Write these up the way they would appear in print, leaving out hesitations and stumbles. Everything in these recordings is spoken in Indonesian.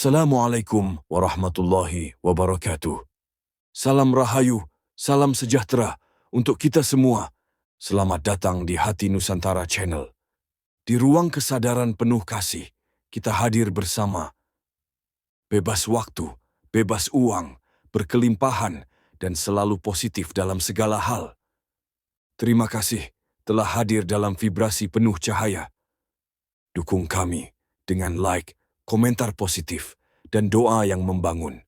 Assalamualaikum warahmatullahi wabarakatuh. Salam rahayu, salam sejahtera untuk kita semua. Selamat datang di Hati Nusantara Channel. Di ruang kesadaran penuh kasih, kita hadir bersama. Bebas waktu, bebas uang, berkelimpahan, dan selalu positif dalam segala hal. Terima kasih telah hadir dalam vibrasi penuh cahaya. Dukung kami dengan like, komentar positif, dan doa yang membangun.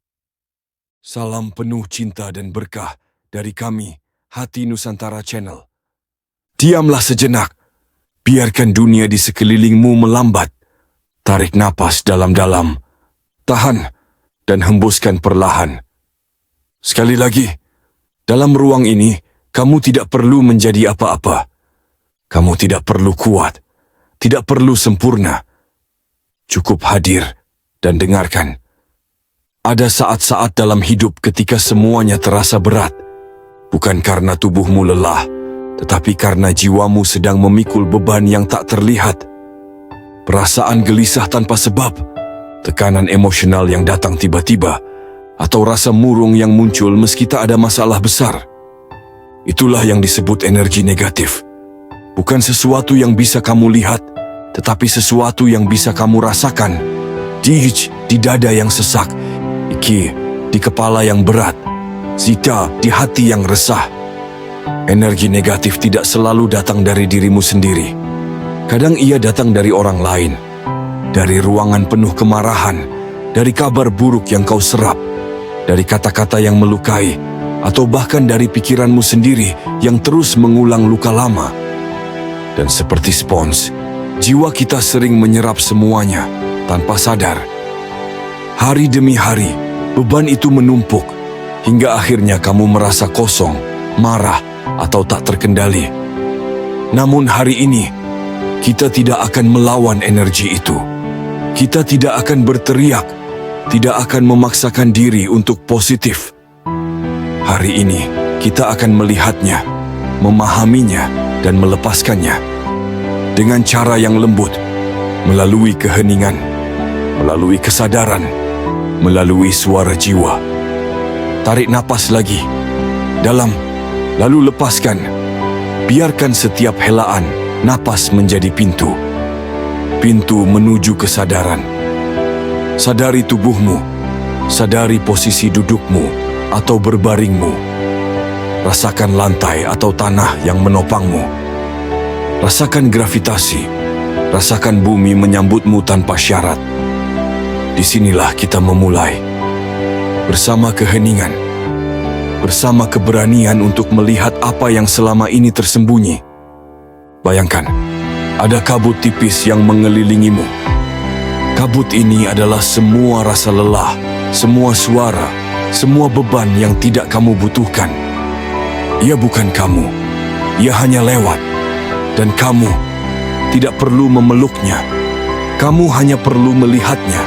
Salam penuh cinta dan berkah dari kami, Hati Nusantara Channel. Diamlah sejenak, biarkan dunia di sekelilingmu melambat. Tarik napas dalam-dalam, tahan, dan hembuskan perlahan. Sekali lagi, dalam ruang ini, kamu tidak perlu menjadi apa-apa. Kamu tidak perlu kuat, tidak perlu sempurna. Cukup hadir dan dengarkan. Ada saat-saat dalam hidup ketika semuanya terasa berat. Bukan karena tubuhmu lelah, tetapi karena jiwamu sedang memikul beban yang tak terlihat. Perasaan gelisah tanpa sebab, tekanan emosional yang datang tiba-tiba, atau rasa murung yang muncul meski tak ada masalah besar. Itulah yang disebut energi negatif. Bukan sesuatu yang bisa kamu lihat, tetapi sesuatu yang bisa kamu rasakan. Di dada yang sesak, iki di kepala yang berat, zita di hati yang resah. Energi negatif tidak selalu datang dari dirimu sendiri. Kadang ia datang dari orang lain, dari ruangan penuh kemarahan, dari kabar buruk yang kau serap, dari kata-kata yang melukai, atau bahkan dari pikiranmu sendiri yang terus mengulang luka lama. Dan seperti spons, jiwa kita sering menyerap semuanya tanpa sadar. Hari demi hari, beban itu menumpuk, hingga akhirnya kamu merasa kosong, marah, atau tak terkendali. Namun hari ini, kita tidak akan melawan energi itu. Kita tidak akan berteriak, tidak akan memaksakan diri untuk positif. Hari ini, kita akan melihatnya, memahaminya, dan melepaskannya. Dengan cara yang lembut, melalui keheningan, melalui kesadaran, melalui suara jiwa. Tarik napas lagi, dalam, lalu lepaskan. Biarkan setiap helaan napas menjadi pintu. Pintu menuju kesadaran. Sadari tubuhmu, sadari posisi dudukmu atau berbaringmu. Rasakan lantai atau tanah yang menopangmu. Rasakan gravitasi, rasakan bumi menyambutmu tanpa syarat. Disinilah kita memulai. Bersama keheningan, bersama keberanian untuk melihat apa yang selama ini tersembunyi. Bayangkan, ada kabut tipis yang mengelilingimu. Kabut ini adalah semua rasa lelah, semua suara, semua beban yang tidak kamu butuhkan. Ia bukan kamu, ia hanya lewat. Dan kamu tidak perlu memeluknya. Kamu hanya perlu melihatnya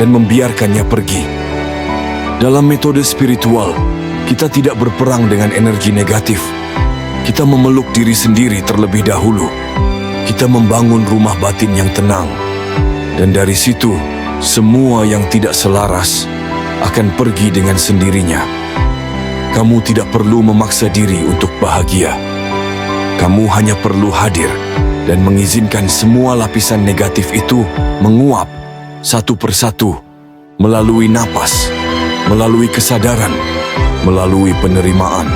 dan membiarkannya pergi. Dalam metode spiritual, kita tidak berperang dengan energi negatif. Kita memeluk diri sendiri terlebih dahulu. Kita membangun rumah batin yang tenang. Dan dari situ, semua yang tidak selaras akan pergi dengan sendirinya. Kamu tidak perlu memaksa diri untuk bahagia. Kamu hanya perlu hadir dan mengizinkan semua lapisan negatif itu menguap satu persatu melalui napas, melalui kesadaran, melalui penerimaan.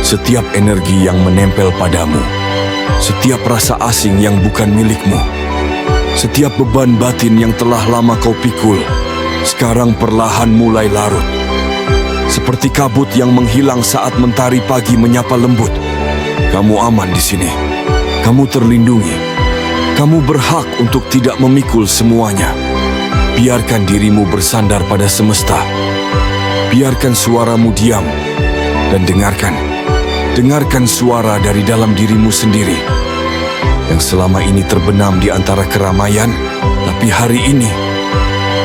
Setiap energi yang menempel padamu, setiap rasa asing yang bukan milikmu, setiap beban batin yang telah lama kau pikul, sekarang perlahan mulai larut. Seperti kabut yang menghilang saat mentari pagi menyapa lembut. Kamu aman di sini. Kamu terlindungi. Kamu berhak untuk tidak memikul semuanya. Biarkan dirimu bersandar pada semesta. Biarkan suaramu diam. Dan dengarkan. Dengarkan suara dari dalam dirimu sendiri. Yang selama ini terbenam di antara keramaian, tapi hari ini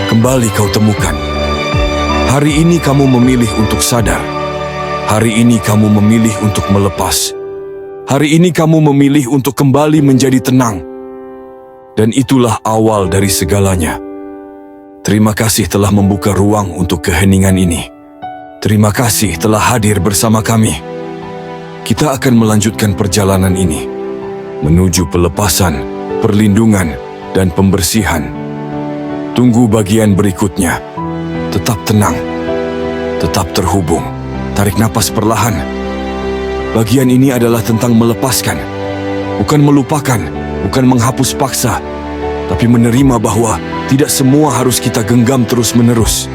kembali kau temukan. Hari ini kamu memilih untuk sadar. Hari ini kamu memilih untuk melepas. Hari ini kamu memilih untuk kembali menjadi tenang. Dan itulah awal dari segalanya. Terima kasih telah membuka ruang untuk keheningan ini. Terima kasih telah hadir bersama kami. Kita akan melanjutkan perjalanan ini menuju pelepasan, perlindungan, dan pembersihan. Tunggu bagian berikutnya. Tetap tenang, tetap terhubung. Tarik napas perlahan. Bagian ini adalah tentang melepaskan, bukan melupakan, bukan menghapus paksa, tapi menerima bahwa tidak semua harus kita genggam terus-menerus.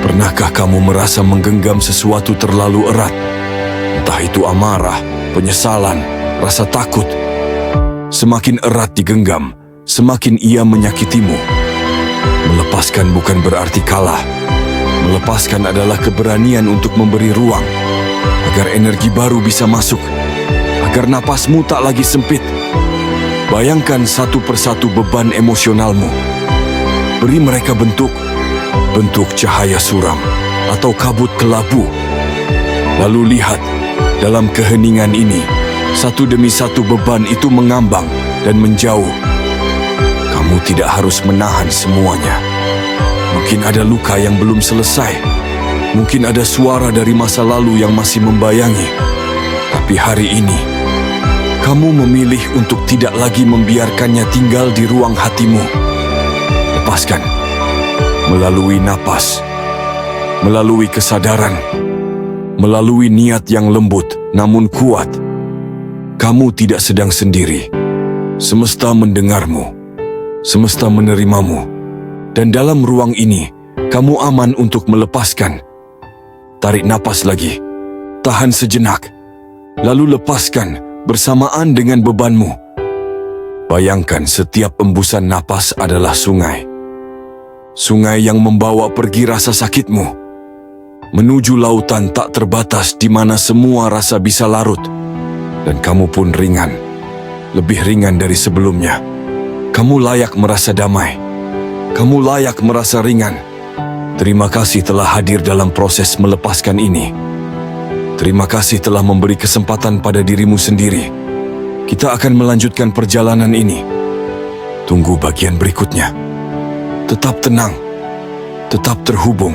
Pernahkah kamu merasa menggenggam sesuatu terlalu erat? Entah itu amarah, penyesalan, rasa takut. Semakin erat digenggam, semakin ia menyakitimu. Melepaskan bukan berarti kalah. Melepaskan adalah keberanian untuk memberi ruang, agar energi baru bisa masuk, agar napasmu tak lagi sempit. Bayangkan satu persatu beban emosionalmu. Beri mereka bentuk cahaya suram atau kabut kelabu. Lalu lihat, dalam keheningan ini, satu demi satu beban itu mengambang dan menjauh. Kamu tidak harus menahan semuanya. Mungkin ada luka yang belum selesai. Mungkin ada suara dari masa lalu yang masih membayangi. Tapi hari ini, kamu memilih untuk tidak lagi membiarkannya tinggal di ruang hatimu. Lepaskan. Melalui napas. Melalui kesadaran. Melalui niat yang lembut namun kuat. Kamu tidak sedang sendiri. Semesta mendengarmu. Semesta menerimamu. Dan dalam ruang ini, kamu aman untuk melepaskan. Tarik napas lagi. Tahan sejenak. Lalu lepaskan bersamaan dengan bebanmu. Bayangkan setiap embusan napas adalah sungai. Sungai yang membawa pergi rasa sakitmu. Menuju lautan tak terbatas di mana semua rasa bisa larut. Dan kamu pun ringan. Lebih ringan dari sebelumnya. Kamu layak merasa damai. Kamu layak merasa ringan. Terima kasih telah hadir dalam proses melepaskan ini. Terima kasih telah memberi kesempatan pada dirimu sendiri. Kita akan melanjutkan perjalanan ini. Tunggu bagian berikutnya. Tetap tenang, tetap terhubung.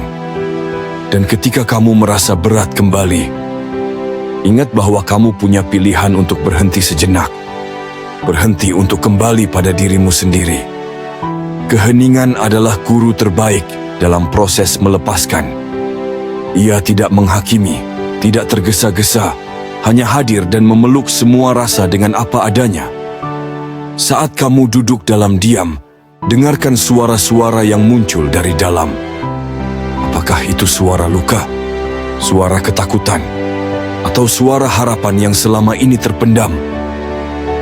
Dan ketika kamu merasa berat kembali, ingat bahwa kamu punya pilihan untuk berhenti sejenak. Berhenti untuk kembali pada dirimu sendiri. Keheningan adalah guru terbaik dalam proses melepaskan. Ia tidak menghakimi, tidak tergesa-gesa, hanya hadir dan memeluk semua rasa dengan apa adanya. Saat kamu duduk dalam diam, dengarkan suara-suara yang muncul dari dalam. Apakah itu suara luka, suara ketakutan, atau suara harapan yang selama ini terpendam?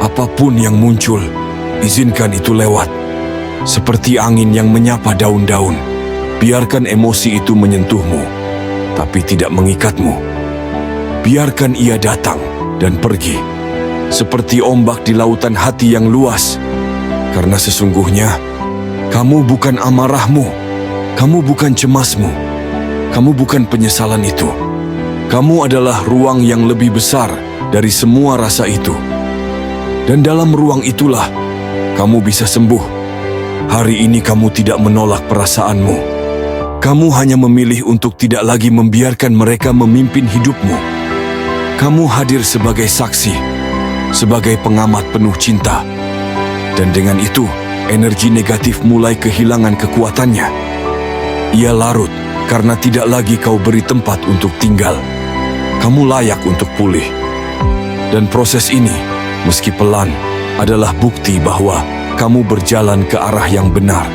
Apapun yang muncul, izinkan itu lewat. Seperti angin yang menyapa daun-daun, biarkan emosi itu menyentuhmu, tapi tidak mengikatmu. Biarkan ia datang dan pergi, seperti ombak di lautan hati yang luas. Karena sesungguhnya, kamu bukan amarahmu, kamu bukan cemasmu, kamu bukan penyesalan itu. Kamu adalah ruang yang lebih besar dari semua rasa itu. Dan dalam ruang itulah, kamu bisa sembuh. Hari ini kamu tidak menolak perasaanmu. Kamu hanya memilih untuk tidak lagi membiarkan mereka memimpin hidupmu. Kamu hadir sebagai saksi, sebagai pengamat penuh cinta. Dan dengan itu, energi negatif mulai kehilangan kekuatannya. Ia larut karena tidak lagi kau beri tempat untuk tinggal. Kamu layak untuk pulih. Dan proses ini, meski pelan, adalah bukti bahwa kamu berjalan ke arah yang benar.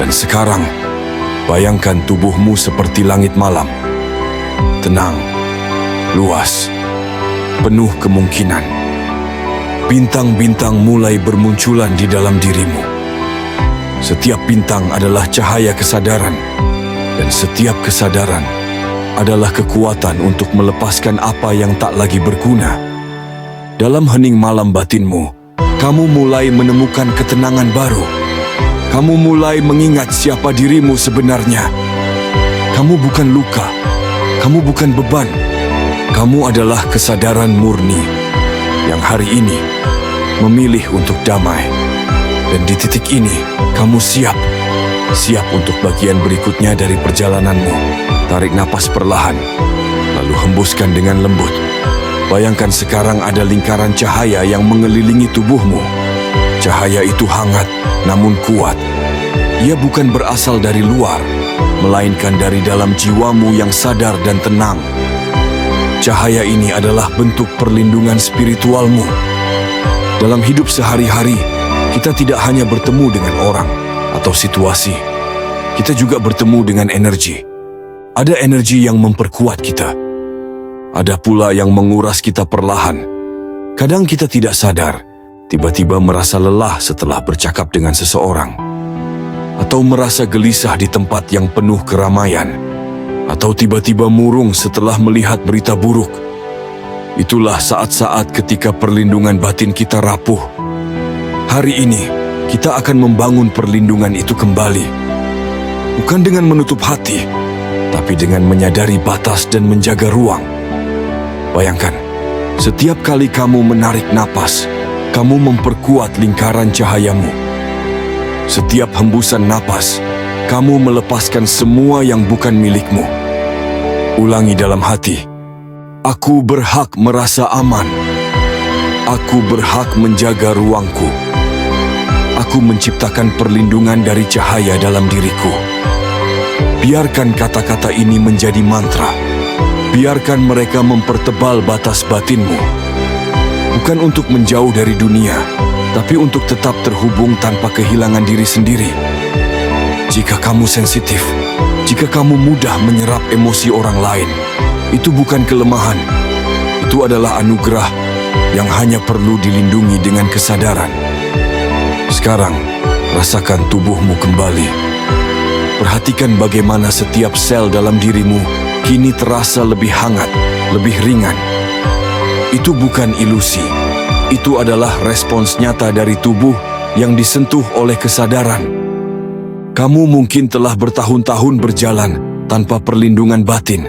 Dan sekarang, bayangkan tubuhmu seperti langit malam. Tenang, luas, penuh kemungkinan. Bintang-bintang mulai bermunculan di dalam dirimu. Setiap bintang adalah cahaya kesadaran, dan setiap kesadaran adalah kekuatan untuk melepaskan apa yang tak lagi berguna. Dalam hening malam batinmu, kamu mulai menemukan ketenangan baru. Kamu mulai mengingat siapa dirimu sebenarnya. Kamu bukan luka, kamu bukan beban. Kamu adalah kesadaran murni yang hari ini memilih untuk damai. Dan di titik ini, kamu siap. Siap untuk bagian berikutnya dari perjalananmu. Tarik napas perlahan, lalu hembuskan dengan lembut. Bayangkan sekarang ada lingkaran cahaya yang mengelilingi tubuhmu. Cahaya itu hangat, namun kuat. Ia bukan berasal dari luar, melainkan dari dalam jiwamu yang sadar dan tenang. Cahaya ini adalah bentuk perlindungan spiritualmu. Dalam hidup sehari-hari, kita tidak hanya bertemu dengan orang atau situasi. Kita juga bertemu dengan energi. Ada energi yang memperkuat kita. Ada pula yang menguras kita perlahan. Kadang kita tidak sadar, tiba-tiba merasa lelah setelah bercakap dengan seseorang. Atau merasa gelisah di tempat yang penuh keramaian. Atau tiba-tiba murung setelah melihat berita buruk. Itulah saat-saat ketika perlindungan batin kita rapuh. Hari ini, kita akan membangun perlindungan itu kembali. Bukan dengan menutup hati, tapi dengan menyadari batas dan menjaga ruang. Bayangkan, setiap kali kamu menarik napas, kamu memperkuat lingkaran cahayamu. Setiap hembusan napas, kamu melepaskan semua yang bukan milikmu. Ulangi dalam hati, aku berhak merasa aman. Aku berhak menjaga ruangku. Aku menciptakan perlindungan dari cahaya dalam diriku. Biarkan kata-kata ini menjadi mantra. Biarkan mereka mempertebal batas batinmu. Bukan untuk menjauh dari dunia, tapi untuk tetap terhubung tanpa kehilangan diri sendiri. Jika kamu sensitif, jika kamu mudah menyerap emosi orang lain, itu bukan kelemahan. Itu adalah anugerah yang hanya perlu dilindungi dengan kesadaran. Sekarang, rasakan tubuhmu kembali. Perhatikan bagaimana setiap sel dalam dirimu kini terasa lebih hangat, lebih ringan. Itu bukan ilusi. Itu adalah respons nyata dari tubuh yang disentuh oleh kesadaran. Kamu mungkin telah bertahun-tahun berjalan tanpa perlindungan batin,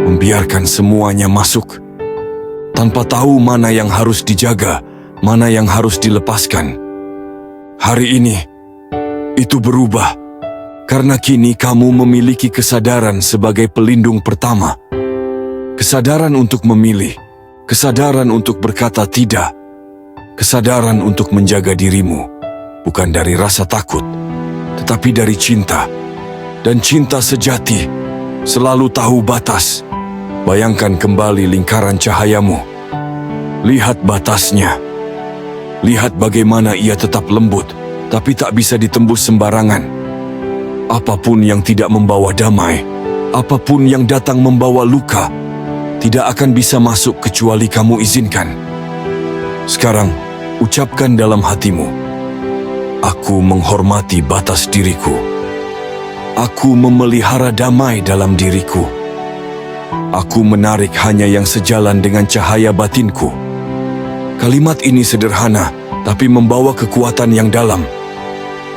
membiarkan semuanya masuk, tanpa tahu mana yang harus dijaga, mana yang harus dilepaskan. Hari ini, itu berubah. Karena kini kamu memiliki kesadaran sebagai pelindung pertama. Kesadaran untuk memilih, kesadaran untuk berkata tidak, kesadaran untuk menjaga dirimu, bukan dari rasa takut, tetapi dari cinta. Dan cinta sejati selalu tahu batas. Bayangkan kembali lingkaran cahayamu. Lihat batasnya. Lihat bagaimana ia tetap lembut, tapi tak bisa ditembus sembarangan. Apapun yang tidak membawa damai, apapun yang datang membawa luka, tidak akan bisa masuk kecuali kamu izinkan. Sekarang, ucapkan dalam hatimu, aku menghormati batas diriku. Aku memelihara damai dalam diriku. Aku menarik hanya yang sejalan dengan cahaya batinku. Kalimat ini sederhana, tapi membawa kekuatan yang dalam.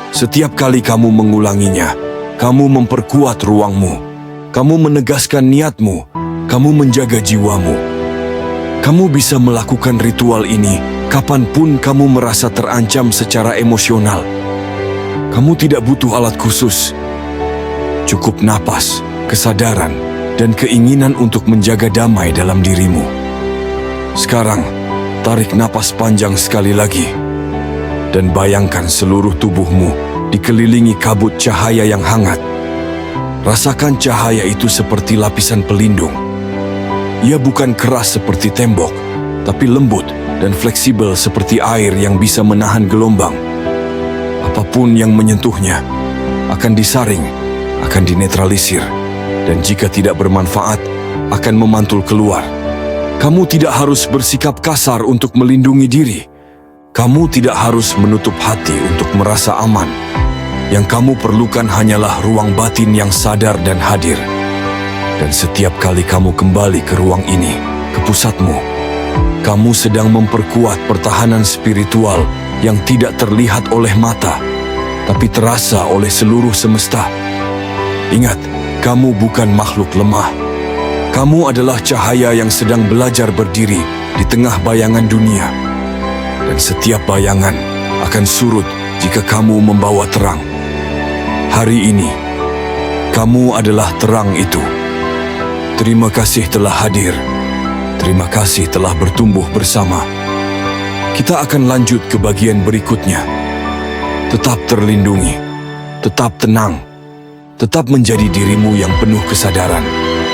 Setiap kali kamu mengulanginya, kamu memperkuat ruangmu. Kamu menegaskan niatmu. Kamu menjaga jiwamu. Kamu bisa melakukan ritual ini kapanpun kamu merasa terancam secara emosional. Kamu tidak butuh alat khusus. Cukup napas, kesadaran, dan keinginan untuk menjaga damai dalam dirimu. Sekarang, tarik napas panjang sekali lagi. Dan bayangkan seluruh tubuhmu dikelilingi kabut cahaya yang hangat. Rasakan cahaya itu seperti lapisan pelindung. Ia bukan keras seperti tembok, tapi lembut dan fleksibel seperti air yang bisa menahan gelombang. Apapun yang menyentuhnya akan disaring, akan dinetralisir, dan jika tidak bermanfaat, akan memantul keluar. Kamu tidak harus bersikap kasar untuk melindungi diri. Kamu tidak harus menutup hati untuk merasa aman. Yang kamu perlukan hanyalah ruang batin yang sadar dan hadir. Dan setiap kali kamu kembali ke ruang ini, ke pusatmu, kamu sedang memperkuat pertahanan spiritual yang tidak terlihat oleh mata, tapi terasa oleh seluruh semesta. Ingat, kamu bukan makhluk lemah. Kamu adalah cahaya yang sedang belajar berdiri di tengah bayangan dunia. Dan setiap bayangan akan surut jika kamu membawa terang. Hari ini, kamu adalah terang itu. Terima kasih telah hadir. Terima kasih telah bertumbuh bersama. Kita akan lanjut ke bagian berikutnya. Tetap terlindungi, tetap tenang, tetap menjadi dirimu yang penuh kesadaran.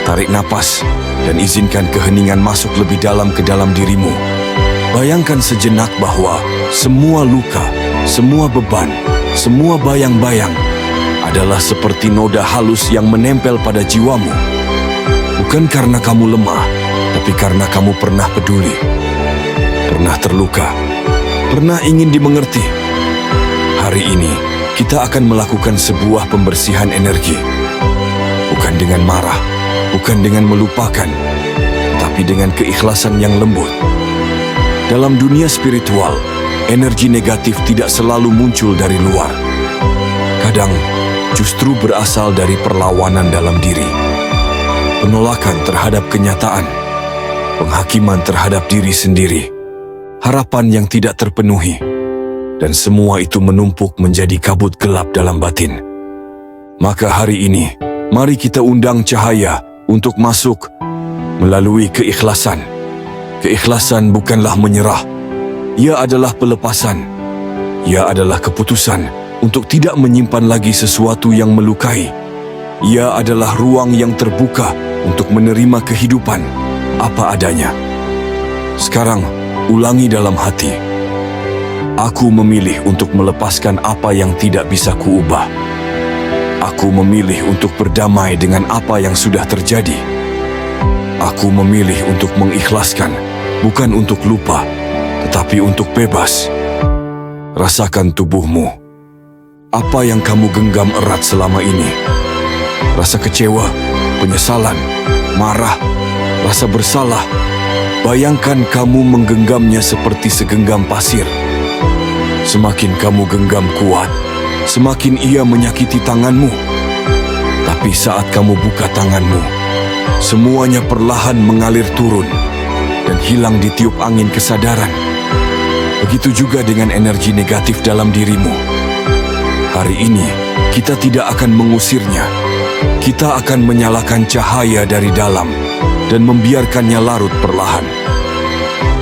Tarik napas dan izinkan keheningan masuk lebih dalam ke dalam dirimu. Bayangkan sejenak bahwa semua luka, semua beban, semua bayang-bayang adalah seperti noda halus yang menempel pada jiwamu. Bukan karena kamu lemah, tapi karena kamu pernah peduli, pernah terluka, pernah ingin dimengerti. Hari ini, kita akan melakukan sebuah pembersihan energi. Bukan dengan marah, bukan dengan melupakan, tapi dengan keikhlasan yang lembut. Dalam dunia spiritual, energi negatif tidak selalu muncul dari luar. Kadang, justru berasal dari perlawanan dalam diri. Penolakan terhadap kenyataan, penghakiman terhadap diri sendiri, harapan yang tidak terpenuhi, dan semua itu menumpuk menjadi kabut gelap dalam batin. Maka hari ini, mari kita undang cahaya untuk masuk melalui keikhlasan. Keikhlasan bukanlah menyerah. Ia adalah pelepasan. Ia adalah keputusan untuk tidak menyimpan lagi sesuatu yang melukai. Ia adalah ruang yang terbuka untuk menerima kehidupan apa adanya. Sekarang, ulangi dalam hati. Aku memilih untuk melepaskan apa yang tidak bisa kuubah. Aku memilih untuk berdamai dengan apa yang sudah terjadi. Aku memilih untuk mengikhlaskan, bukan untuk lupa, tetapi untuk bebas. Rasakan tubuhmu. Apa yang kamu genggam erat selama ini? Rasa kecewa, penyesalan, marah, rasa bersalah. Bayangkan kamu menggenggamnya seperti segenggam pasir. Semakin kamu genggam kuat, semakin ia menyakiti tanganmu. Tapi saat kamu buka tanganmu, semuanya perlahan mengalir turun dan hilang ditiup angin kesadaran. Begitu juga dengan energi negatif dalam dirimu. Hari ini, kita tidak akan mengusirnya. Kita akan menyalakan cahaya dari dalam dan membiarkannya larut perlahan.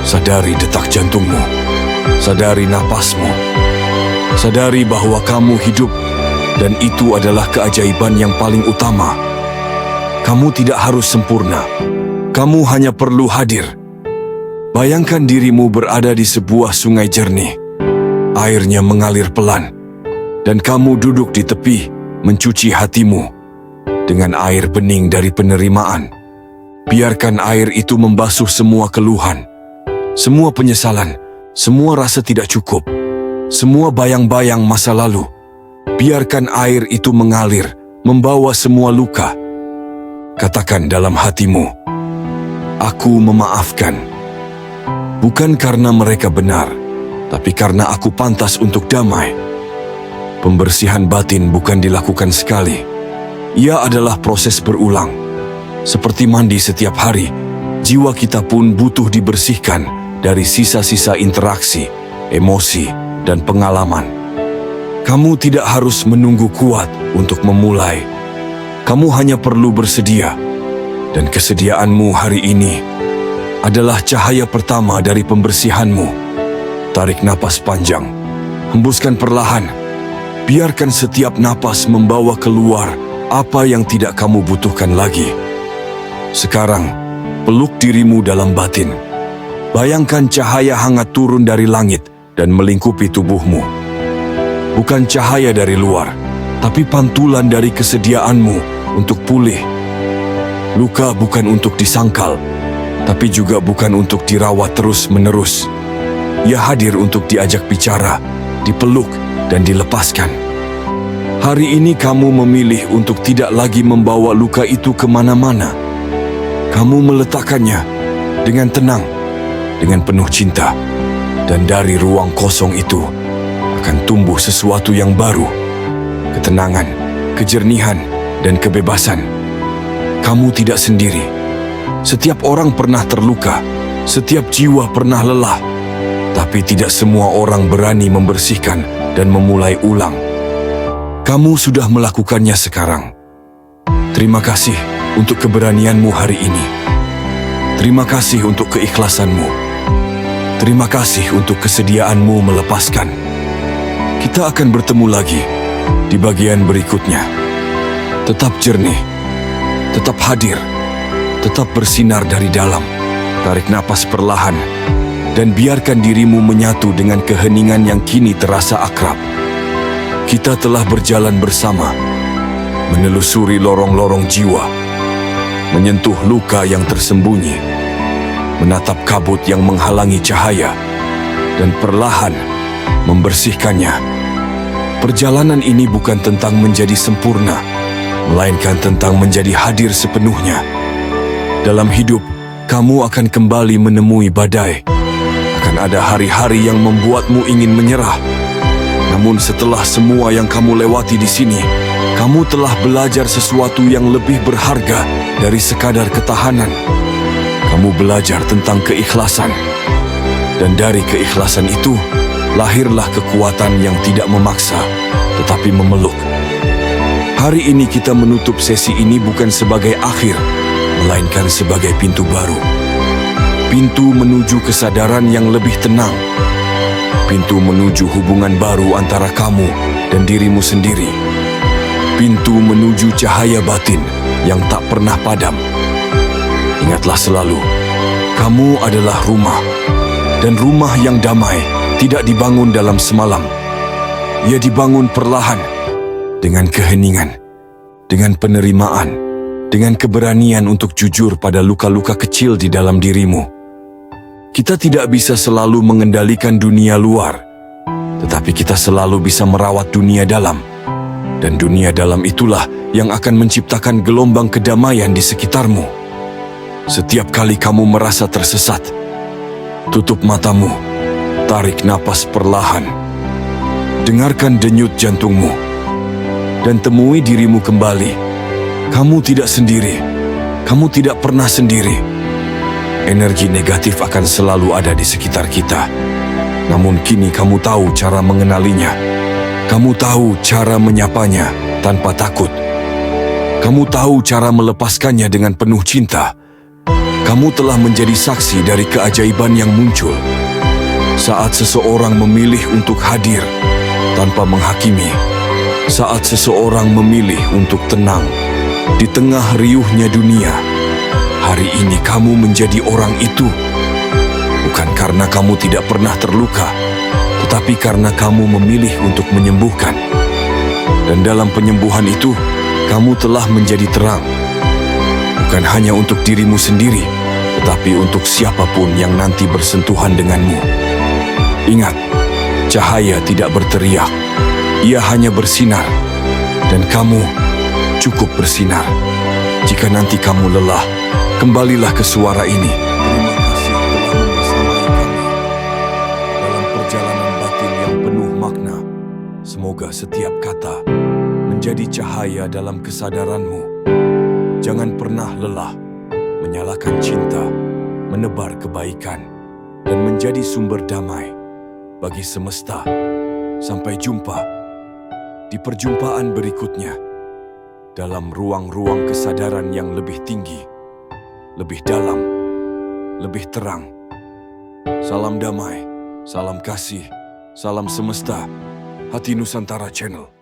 Sadari detak jantungmu, sadari napasmu, sadari bahwa kamu hidup, dan itu adalah keajaiban yang paling utama. Kamu tidak harus sempurna, kamu hanya perlu hadir. Bayangkan dirimu berada di sebuah sungai jernih. Airnya mengalir pelan, dan kamu duduk di tepi, mencuci hatimu dengan air bening dari penerimaan. Biarkan air itu membasuh semua keluhan, semua penyesalan, semua rasa tidak cukup, semua bayang-bayang masa lalu. Biarkan air itu mengalir, membawa semua luka. Katakan dalam hatimu, aku memaafkan. Bukan karena mereka benar, tapi karena aku pantas untuk damai. Pembersihan batin bukan dilakukan sekali. Ia adalah proses berulang. Seperti mandi setiap hari, jiwa kita pun butuh dibersihkan dari sisa-sisa interaksi, emosi, dan pengalaman. Kamu tidak harus menunggu kuat untuk memulai. Kamu hanya perlu bersedia. Dan kesediaanmu hari ini adalah cahaya pertama dari pembersihanmu. Tarik napas panjang, hembuskan perlahan. Biarkan setiap napas membawa keluar apa yang tidak kamu butuhkan lagi. Sekarang, peluk dirimu dalam batin. Bayangkan cahaya hangat turun dari langit dan melingkupi tubuhmu. Bukan cahaya dari luar, tapi pantulan dari kesediaanmu untuk pulih. Luka bukan untuk disangkal, tapi juga bukan untuk dirawat terus-menerus. Ia hadir untuk diajak bicara, dipeluk, dan dilepaskan. Hari ini kamu memilih untuk tidak lagi membawa luka itu kemana-mana. Kamu meletakkannya dengan tenang, dengan penuh cinta, dan dari ruang kosong itu akan tumbuh sesuatu yang baru. Ketenangan, kejernihan, dan kebebasan. Kamu tidak sendiri. Setiap orang pernah terluka, setiap jiwa pernah lelah, tapi tidak semua orang berani membersihkan dan memulai ulang. Kamu sudah melakukannya sekarang. Terima kasih untuk keberanianmu hari ini. Terima kasih untuk keikhlasanmu. Terima kasih untuk kesediaanmu melepaskan. Kita akan bertemu lagi di bagian berikutnya. Tetap jernih, tetap hadir, tetap bersinar dari dalam. Tarik napas perlahan dan biarkan dirimu menyatu dengan keheningan yang kini terasa akrab. Kita telah berjalan bersama, menelusuri lorong-lorong jiwa, menyentuh luka yang tersembunyi, menatap kabut yang menghalangi cahaya, dan perlahan membersihkannya. Perjalanan ini bukan tentang menjadi sempurna, melainkan tentang menjadi hadir sepenuhnya. Dalam hidup, kamu akan kembali menemui badai. Akan ada hari-hari yang membuatmu ingin menyerah. Namun setelah semua yang kamu lewati di sini, kamu telah belajar sesuatu yang lebih berharga dari sekadar ketahanan. Kamu belajar tentang keikhlasan. Dan dari keikhlasan itu, lahirlah kekuatan yang tidak memaksa, tetapi memeluk. Hari ini kita menutup sesi ini bukan sebagai akhir, melainkan sebagai pintu baru. Pintu menuju kesadaran yang lebih tenang. Pintu menuju hubungan baru antara kamu dan dirimu sendiri. Pintu menuju cahaya batin yang tak pernah padam. Ingatlah selalu, kamu adalah rumah. Dan rumah yang damai tidak dibangun dalam semalam. Ia dibangun perlahan, dengan keheningan, dengan penerimaan, dengan keberanian untuk jujur pada luka-luka kecil di dalam dirimu. Kita tidak bisa selalu mengendalikan dunia luar, tetapi kita selalu bisa merawat dunia dalam. Dan dunia dalam itulah yang akan menciptakan gelombang kedamaian di sekitarmu. Setiap kali kamu merasa tersesat, tutup matamu, tarik napas perlahan, dengarkan denyut jantungmu, dan temui dirimu kembali. Kamu tidak sendiri, kamu tidak pernah sendiri. Energi negatif akan selalu ada di sekitar kita. Namun kini kamu tahu cara mengenalinya. Kamu tahu cara menyapanya tanpa takut. Kamu tahu cara melepaskannya dengan penuh cinta. Kamu telah menjadi saksi dari keajaiban yang muncul. Saat seseorang memilih untuk hadir tanpa menghakimi. Saat seseorang memilih untuk tenang di tengah riuhnya dunia. Hari ini kamu menjadi orang itu. Bukan karena kamu tidak pernah terluka, tetapi karena kamu memilih untuk menyembuhkan. Dan dalam penyembuhan itu, kamu telah menjadi terang. Bukan hanya untuk dirimu sendiri, tetapi untuk siapapun yang nanti bersentuhan denganmu. Ingat, cahaya tidak berteriak. Ia hanya bersinar. Dan kamu cukup bersinar. Jika nanti kamu lelah, kembalilah ke suara ini. Terima kasih telah membersamai kami dalam perjalanan batin yang penuh makna. Semoga setiap kata menjadi cahaya dalam kesadaranmu. Jangan pernah lelah menyalakan cinta, menebar kebaikan, dan menjadi sumber damai bagi semesta. Sampai jumpa di perjumpaan berikutnya dalam ruang-ruang kesadaran yang lebih tinggi, lebih dalam, lebih terang. Salam damai, salam kasih, salam semesta, Hati Nusantara Channel.